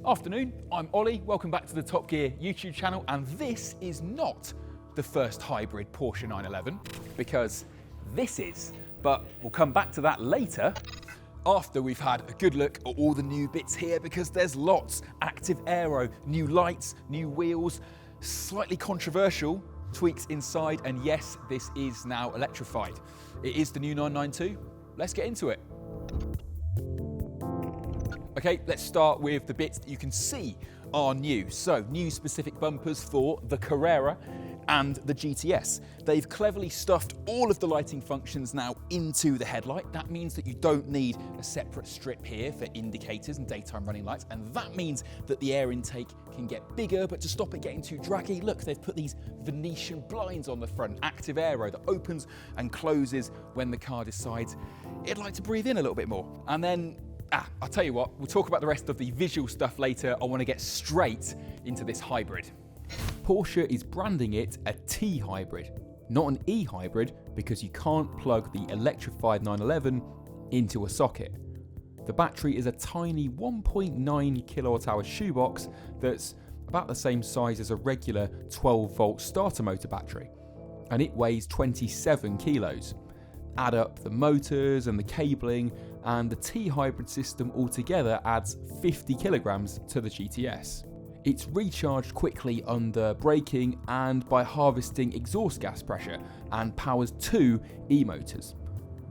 Afternoon, I'm Ollie, welcome back to the Top Gear YouTube channel, and this is not the first hybrid Porsche 911, because this is, but we'll come back to that later, after we've had a good look at all the new bits here, because there's lots. Active aero, new lights, new wheels, slightly controversial tweaks inside, and yes, this is now electrified. It is the new 992, let's get into it. Okay, let's start with the bits that you can see are new. So, new specific bumpers for the Carrera and the GTS. They've cleverly stuffed all of the lighting functions now into the headlight. That means that you don't need a separate strip here for indicators and daytime running lights, and that means that the air intake can get bigger, but to stop it getting too draggy, look, they've put these Venetian blinds on the front, active aero that opens and closes when the car decides it'd like to breathe in a little bit more. And then I'll tell you what, we'll talk about the rest of the visual stuff later. I want to get straight into this hybrid. Porsche is branding it a T hybrid, not an E hybrid, because you can't plug the electrified 911 into a socket. The battery is a tiny 1.9 kilowatt hour shoebox that's about the same size as a regular 12 volt starter motor battery, and it weighs 27 kilos. Add up the motors and the cabling, and the T hybrid system altogether adds 50 kilograms to the GTS. It's recharged quickly under braking and by harvesting exhaust gas pressure, and powers two e-motors.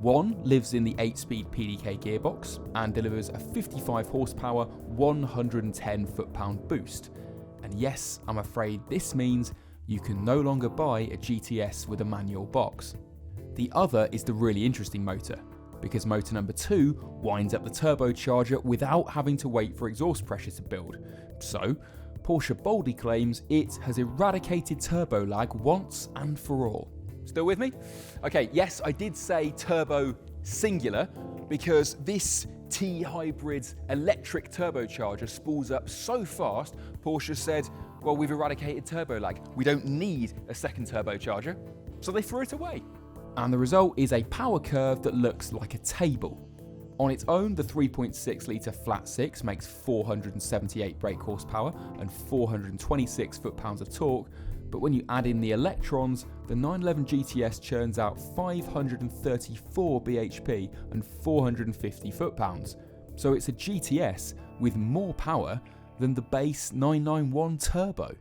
One lives in the 8-speed PDK gearbox and delivers a 55 horsepower, 110 foot-pound boost. And yes, I'm afraid this means you can no longer buy a GTS with a manual box. The other is the really interesting motor, because motor number 2 winds up the turbocharger without having to wait for exhaust pressure to build. So, Porsche boldly claims it has eradicated turbo lag once and for all. Still with me? Okay, yes, I did say turbo singular, because this T hybrid's electric turbocharger spools up so fast, Porsche said, well, we've eradicated turbo lag. We don't need a second turbocharger, so they threw it away. And the result is a power curve that looks like a table. On its own, the 3.6 litre flat 6 makes 478 brake horsepower and 426 foot-pounds of torque, but when you add in the electrons, the 911 GTS churns out 534 bhp and 450 foot-pounds. So it's a GTS with more power than the base 991 turbo.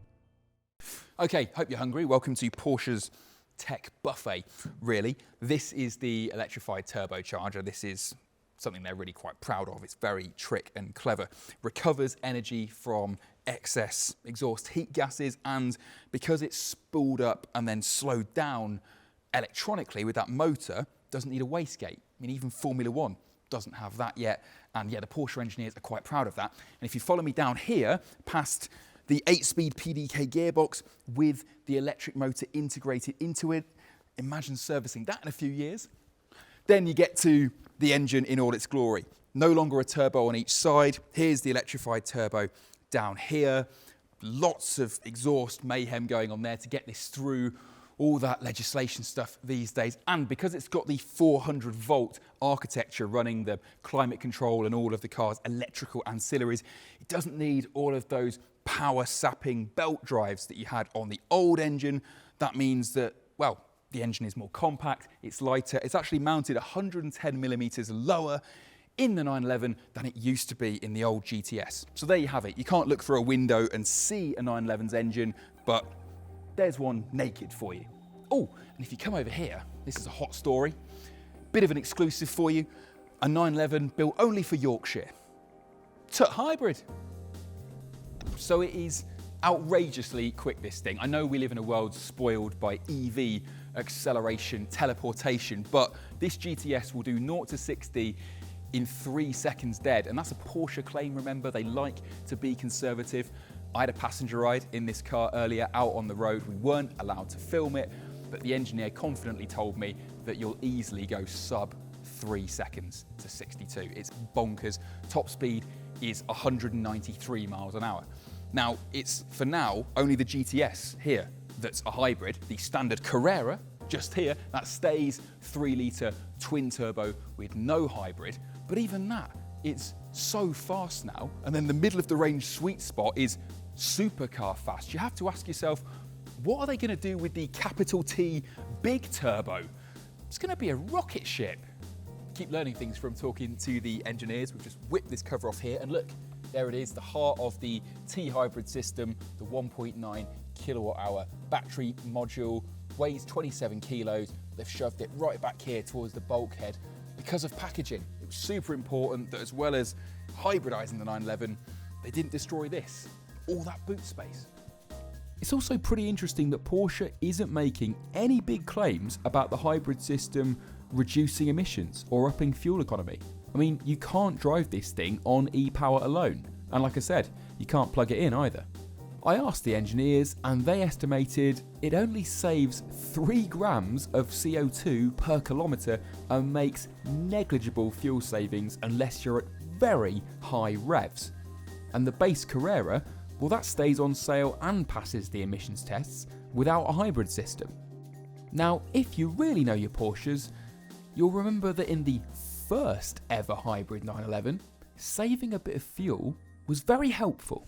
Okay, hope you're hungry. Welcome to Porsche's tech buffet, really. This is the electrified turbocharger. This is something they're really quite proud of. It's very trick and clever. Recovers energy from excess exhaust heat gases, and because it's spooled up and then slowed down electronically with that motor, doesn't need a wastegate. I mean, even Formula One doesn't have that yet, and yeah, the Porsche engineers are quite proud of that. And if you follow me down here, past the 8-speed PDK gearbox with the electric motor integrated into it. Imagine servicing that in a few years. Then you get to the engine in all its glory. No longer a turbo on each side. Here's the electrified turbo down here. Lots of exhaust mayhem going on there to get this through all that legislation stuff these days. And because it's got the 400 volt architecture running the climate control and all of the car's electrical ancillaries, it doesn't need all of those power sapping belt drives that you had on the old engine. That means that, well, the engine is more compact, it's lighter, it's actually mounted 110 millimeters lower in the 911 than it used to be in the old GTS. So there you have it. You can't look through a window and see a 911's engine, but there's one naked for you. Oh, and if you come over here, this is a hot story, bit of an exclusive for you, a 911 built only for Yorkshire. Tut hybrid. So it is outrageously quick, this thing. I know we live in a world spoiled by EV acceleration, teleportation, but this GTS will do 0 to 60 in 3 seconds dead, and that's a Porsche claim, remember, they like to be conservative. I had a passenger ride in this car earlier out on the road. We weren't allowed to film it, but the engineer confidently told me that you'll easily go sub 3 seconds to 62. It's bonkers. Top speed is 193 miles an hour. Now, it's for now only the GTS here that's a hybrid. The standard Carrera, just here, that stays 3 litre twin turbo with no hybrid. But even that, it's so fast now, and then the middle of the range sweet spot is supercar fast. You have to ask yourself, what are they going to do with the capital T big turbo? It's going to be a rocket ship. Keep learning things from talking to the engineers. We've just whipped this cover off here, and look, there it is, the heart of the T Hybrid system, the 1.9 kilowatt hour battery module, weighs 27 kilos. They've shoved it right back here towards the bulkhead because of packaging. It was super important that as well as hybridizing the 911, they didn't destroy this, all that boot space. It's also pretty interesting that Porsche isn't making any big claims about the hybrid system reducing emissions or upping fuel economy. I mean, you can't drive this thing on e-power alone, and like I said, you can't plug it in either. I asked the engineers and they estimated it only saves 3 grams of CO2 per kilometre and makes negligible fuel savings unless you're at very high revs. And the base Carrera, well, that stays on sale and passes the emissions tests without a hybrid system. Now, if you really know your Porsches, you'll remember that in the first ever hybrid 911, saving a bit of fuel was very helpful.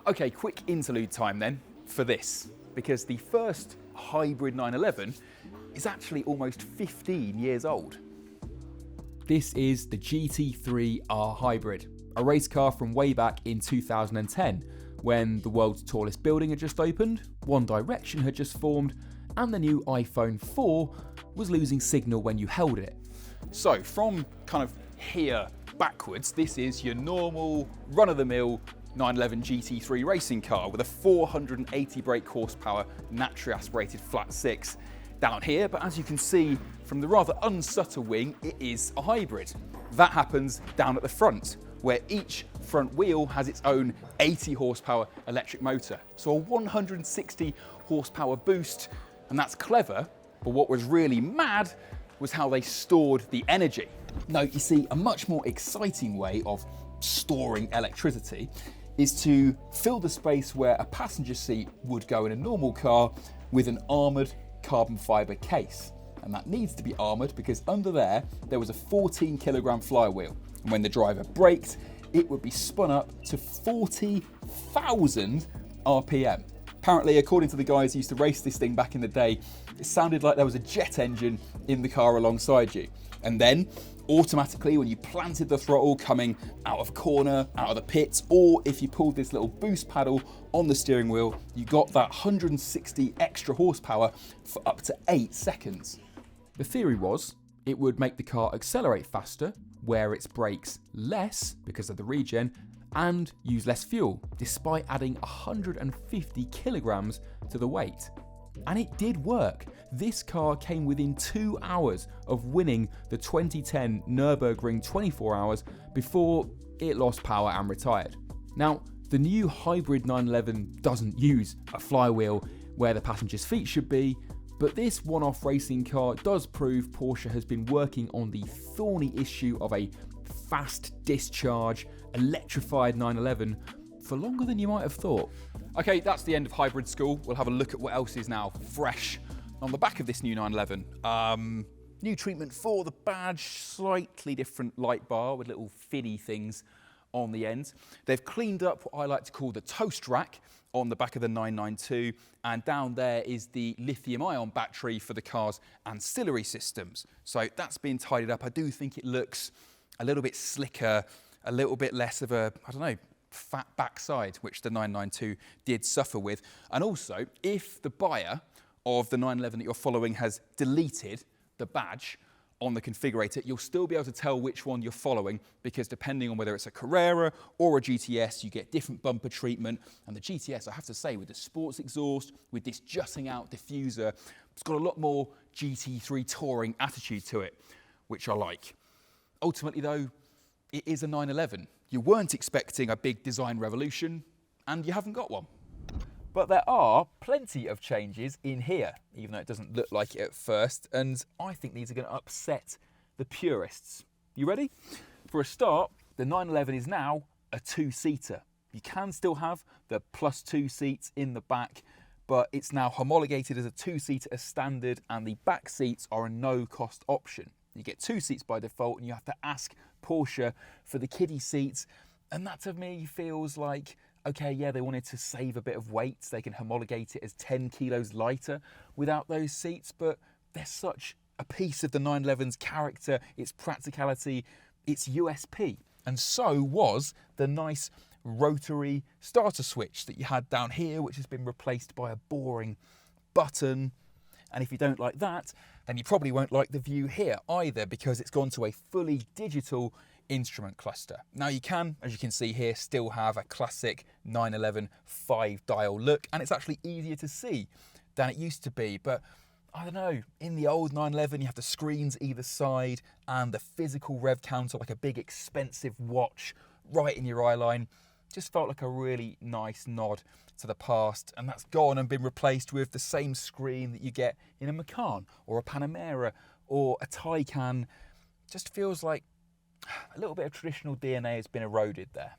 Okay, quick interlude time then for this, because the first hybrid 911 is actually almost 15 years old. This is the GT3 R Hybrid, a race car from way back in 2010, when the world's tallest building had just opened, One Direction had just formed, and the new iPhone 4 was losing signal when you held it. So from kind of here backwards, this is your normal run-of-the-mill 911 GT3 racing car with a 480 brake horsepower naturally aspirated flat 6 down here, but as you can see from the rather unsubtle wing, it is a hybrid. That happens down at the front, where each front wheel has its own 80 horsepower electric motor. So a 160 horsepower boost, and that's clever, but what was really mad was how they stored the energy. No, you see, a much more exciting way of storing electricity is to fill the space where a passenger seat would go in a normal car with an armoured carbon fibre case. And that needs to be armoured because under there was a 14 kilogram flywheel. And when the driver braked, it would be spun up to 40,000 RPM. Apparently, according to the guys who used to race this thing back in the day, it sounded like there was a jet engine in the car alongside you. And then, automatically, when you planted the throttle coming out of corner, out of the pits, or if you pulled this little boost paddle on the steering wheel, you got that 160 extra horsepower for up to 8 seconds. The theory was it would make the car accelerate faster, wear its brakes less because of the regen, and use less fuel, despite adding 150 kilograms to the weight. And it did work. This car came within 2 hours of winning the 2010 Nürburgring 24 hours before it lost power and retired. Now, the new hybrid 911 doesn't use a flywheel where the passenger's feet should be, but this one-off racing car does prove Porsche has been working on the thorny issue of a fast discharge, electrified 911 for longer than you might have thought. Okay, that's the end of hybrid school. We'll have a look at what else is now fresh on the back of this new 911. New treatment for the badge, slightly different light bar with little finny things on the end. They've cleaned up what I like to call the toast rack on the back of the 992, and down there is the lithium-ion battery for the car's ancillary systems. So that's been tidied up. I do think it looks a little bit slicker, a little bit less of a, I don't know, fat backside, which the 992 did suffer with. And also, if the buyer of the 911 that you're following has deleted the badge on the configurator, you'll still be able to tell which one you're following, because depending on whether it's a Carrera or a GTS, you get different bumper treatment. And the GTS, I have to say, with the sports exhaust, with this jutting out diffuser, it's got a lot more GT3 touring attitude to it, which I like. Ultimately though, it is a 911. You weren't expecting a big design revolution, and you haven't got one. But there are plenty of changes in here, even though it doesn't look like it at first, and I think these are going to upset the purists. You ready? For a start, the 911 is now a 2-seater. You can still have the +2 seats in the back, but it's now homologated as a 2-seater as standard, and the back seats are a no-cost option. You get 2 seats by default, and you have to ask Porsche for the kiddie seats. And that to me feels like, okay, yeah, they wanted to save a bit of weight so they can homologate it as 10 kilos lighter without those seats, but they're such a piece of the 911's character, its practicality, its USP. And so was the nice rotary starter switch that you had down here, which has been replaced by a boring button. And if you don't like that, then you probably won't like the view here either, because it's gone to a fully digital instrument cluster. Now you can, as you can see here, still have a classic 911 5-dial look, and it's actually easier to see than it used to be. But I don't know, in the old 911 you have the screens either side and the physical rev counter like a big expensive watch right in your eye line. Just felt like a really nice nod to the past, and that's gone and been replaced with the same screen that you get in a Macan or a Panamera or a Taycan. Just feels like a little bit of traditional DNA has been eroded there.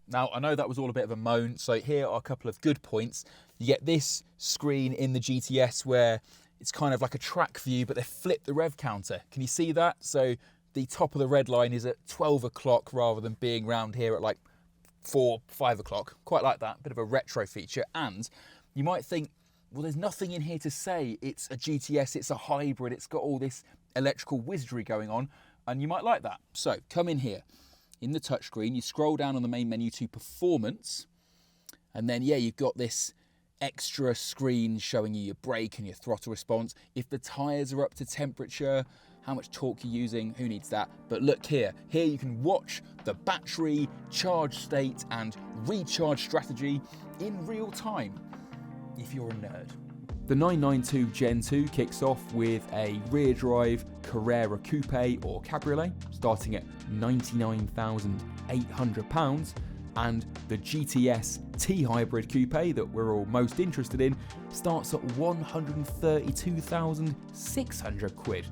Now, I know that was all a bit of a moan, so here are a couple of good points. You get this screen in the GTS where it's kind of like a track view, but they flipped the rev counter. Can you see that? So the top of the red line is at 12 o'clock rather than being round here at like 4, 5 o'clock. Quite like that, bit of a retro feature. And you might think, well, there's nothing in here to say it's a GTS, it's a hybrid, it's got all this electrical wizardry going on, and you might like that. So come in here, in the touchscreen, you scroll down on the main menu to performance, and then yeah, you've got this extra screen showing you your brake and your throttle response, if the tyres are up to temperature, how much torque you're using, who needs that? But look here you can watch the battery, charge state and recharge strategy in real time, if you're a nerd. The 992 Gen 2 kicks off with a rear drive Carrera Coupe or Cabriolet, starting at £99,800, and the GTS T Hybrid Coupe that we're all most interested in starts at £132,600.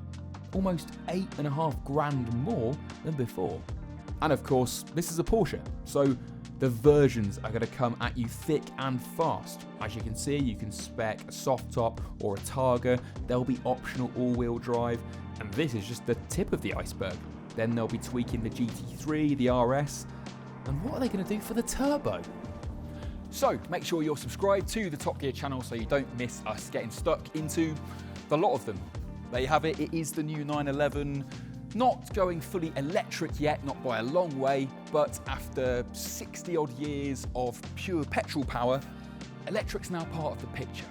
Almost 8.5 grand more than before. And of course, this is a Porsche, so the versions are going to come at you thick and fast. As you can see, you can spec a soft top or a Targa. There'll be optional all-wheel drive, and this is just the tip of the iceberg. Then they'll be tweaking the GT3, the RS, and what are they going to do for the turbo? So make sure you're subscribed to the Top Gear channel so you don't miss us getting stuck into the lot of them. There you have it, it is the new 911. Not going fully electric yet, not by a long way, but after 60 odd years of pure petrol power, electric's now part of the picture.